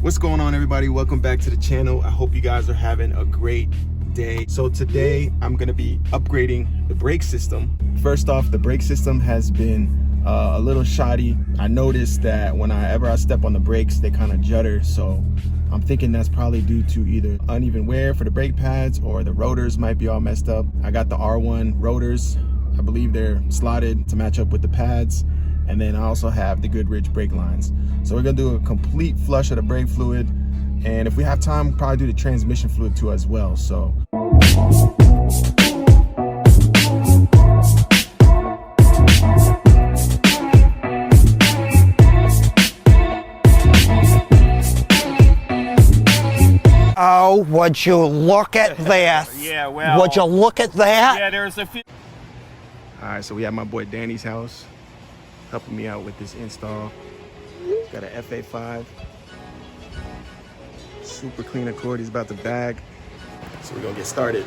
What's going on, everybody? Welcome back to the channel. I hope you guys are having a great day. So today I'm gonna be upgrading the brake system. First off, the brake system has been a little shoddy. I noticed that whenever I step on the brakes, they kind of judder. So I'm thinking that's probably due to either uneven wear for the brake pads or the rotors might be all messed up. I got the R1 rotors. I believe they're slotted to match up with the pads. And then I also have the Goodridge brake lines. So we're gonna do a complete flush of the brake fluid. And if we have time, probably do the transmission fluid too as well, so. Oh, would you look at this? Yeah, well. Would you look at that? Yeah, there's a few. All right, so we have my boy Danny's house helping me out with this install. Got an FA5. Super clean Accord, he's about to bag. So we're gonna get started.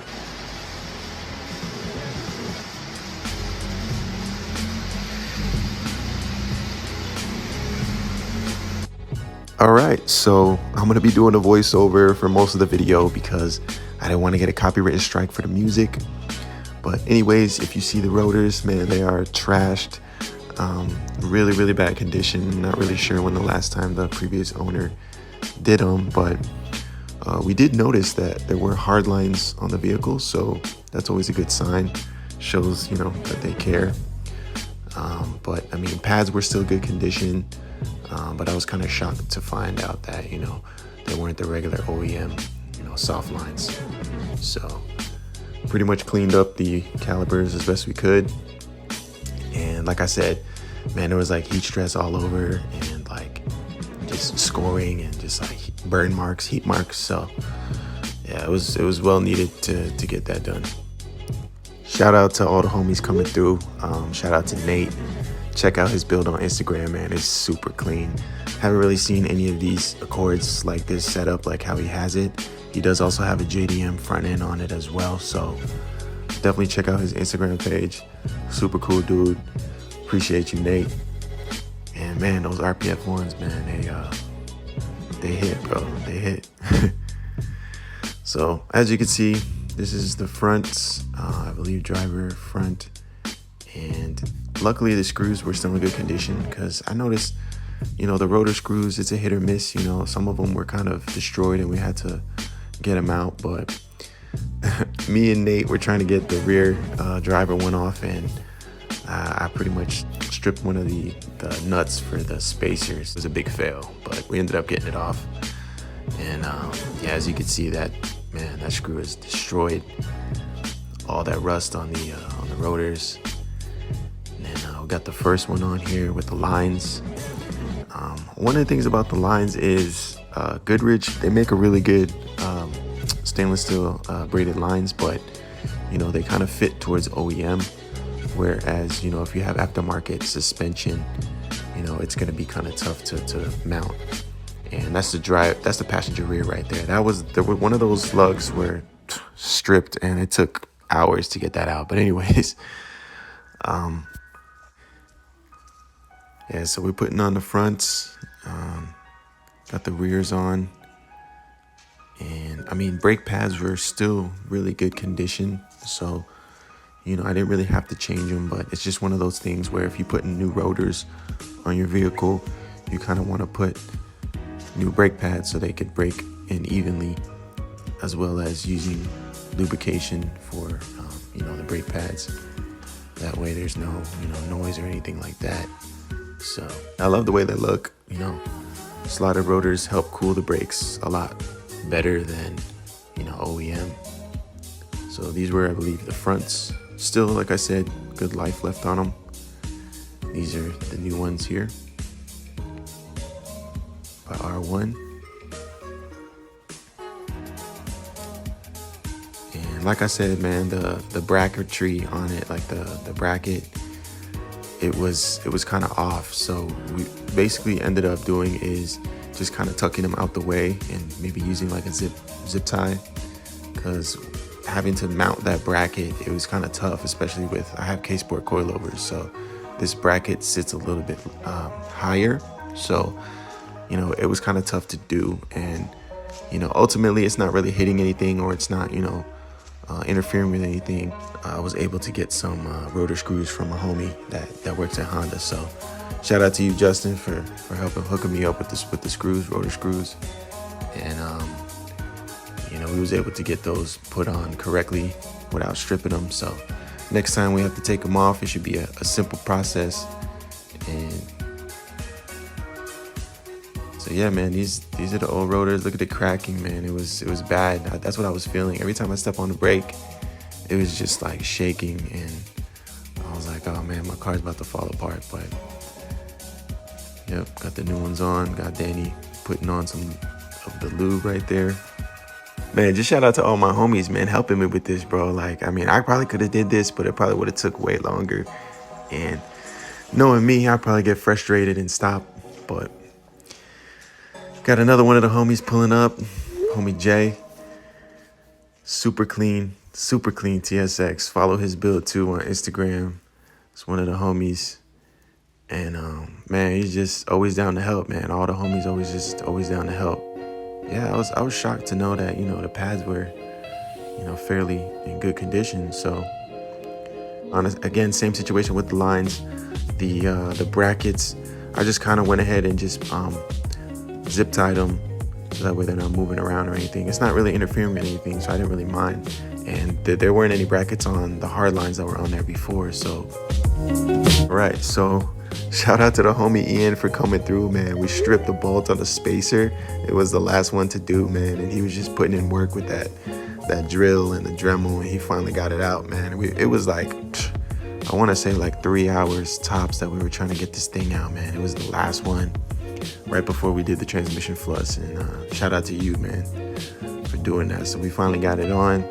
All right, so I'm gonna be doing a voiceover for most of the video because I didn't want to get a copywritten strike for the music. But anyways, if you see the rotors, man, they are trashed. Really bad condition. Not really sure when the last time the previous owner did them, but we did notice that there were hard lines on the vehicle, so that's always a good sign. Shows, you know, that they care. But I mean, pads were still good condition, but I was kind of shocked to find out that, you know, they weren't the regular OEM, you know, soft lines. So pretty much cleaned up the calipers as best we could. And like I said, man, there was like heat stress all over and like just scoring and just like burn marks, heat marks. So yeah, it was well needed to get that done. Shout out to all the homies coming through. Shout out to Nate. Check out his build on Instagram, man. It's super clean. Haven't really seen any of these Accords like this set up like how he has it. He does also have a JDM front end on it as well. So definitely check out his Instagram page. Super cool dude. Appreciate you, Nate. And man, those RPF ones, man, they hit, bro. They hit. So as you can see, this is the front, I believe driver front. And luckily the screws were still in good condition because I noticed, you know, the rotor screws, it's a hit or miss. You know, some of them were kind of destroyed and we had to get them out. But me and Nate were trying to get the rear driver one off, and I pretty much stripped one of the nuts for the spacers. It was a big fail, but we ended up getting it off. And yeah, as you can see, that man, that screw is destroyed. All that rust on the rotors. And then we got the first one on here with the lines. One of the things about the lines is Goodridge, they make a really good stainless steel braided lines, but you know, they kind of fit towards OEM. Whereas, you know, if you have aftermarket suspension, you know, it's gonna be kind of tough to mount. And that's the passenger rear right there. There were one of those lugs where stripped and it took hours to get that out. But anyways, yeah, so we're putting on the fronts, got the rears on. And I mean, brake pads were still really good condition. So, you know, I didn't really have to change them, but it's just one of those things where if you put in new rotors on your vehicle, you kind of want to put new brake pads so they could brake in evenly, as well as using lubrication for, you know, the brake pads. That way there's no, you know, noise or anything like that. So I love the way they look. You know, slotted rotors help cool the brakes a lot better than, you know, OEM. So these were, I believe, the fronts. Still, like I said, good life left on them. These are the new ones here by R1. And like I said, man, the bracketry on it, like the bracket, it was kind of off. So we basically ended up doing is just kind of tucking them out the way and maybe using like a zip tie, because having to mount that bracket, it was kind of tough, especially with, I have K-Sport coilovers, so this bracket sits a little bit higher. So, you know, it was kind of tough to do. And, you know, ultimately it's not really hitting anything, or it's not, you know, interfering with anything. I was able to get some rotor screws from a homie that works at Honda. So shout out to you, Justin, for helping hooking me up with the screws, rotor screws. And you know, we was able to get those put on correctly without stripping them. So next time we have to take them off, it should be a simple process. And so yeah, man, these are the old rotors. Look at the cracking, man. It was bad. That's what I was feeling. Every time I step on the brake, it was just like shaking, and I was like, oh man, my car's about to fall apart. But yep, got the new ones on. Got Danny putting on some of the lube right there. Man, just shout out to all my homies, man, helping me with this, bro. Like, I mean, I probably could have did this, but it probably would have took way longer. And knowing me, I'd probably get frustrated and stop. But got another one of the homies pulling up, homie Jay. Super clean TSX. Follow his build too on Instagram. It's one of the homies. And man, he's just always down to help, man. All the homies always down to help. Yeah, I was shocked to know that, you know, the pads were, you know, fairly in good condition. So again, same situation with the lines, the brackets. I just kind of went ahead and just zip tied them so that way they're not moving around or anything. It's not really interfering with anything, so I didn't really mind. And there weren't any brackets on the hard lines that were on there before. So all right, so shout out to the homie Ian for coming through, man. We stripped the bolt on the spacer. It was the last one to do, man, and he was just putting in work with that drill and the Dremel, and he finally got it out, man. It was like, I want to say like 3 hours tops that we were trying to get this thing out, man. It was the last one right before we did the transmission flush. And shout out to you, man, for doing that. So we finally got it on.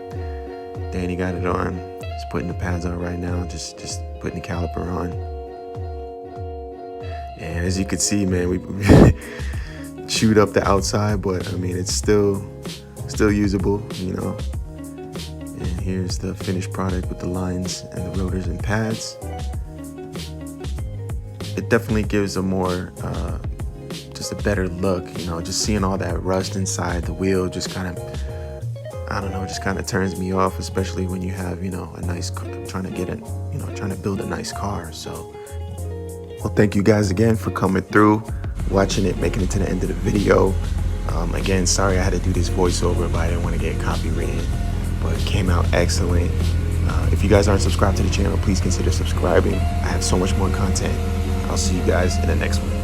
Danny got it on. He's putting the pads on right now, just putting the caliper on. And as you can see, man, we chewed up the outside, but I mean, it's still usable, you know. And here's the finished product with the lines and the rotors and pads. It definitely gives a more, just a better look, you know. Just seeing all that rust inside the wheel just kind of, I don't know, just kind of turns me off, especially when you have, you know, a nice car, trying to build a nice car. So, well, thank you guys again for coming through, watching it, making it to the end of the video. Again, sorry I had to do this voiceover, but I didn't want to get copywritten, but it came out excellent. If you guys aren't subscribed to the channel, please consider subscribing. I have so much more content. I'll see you guys in the next one.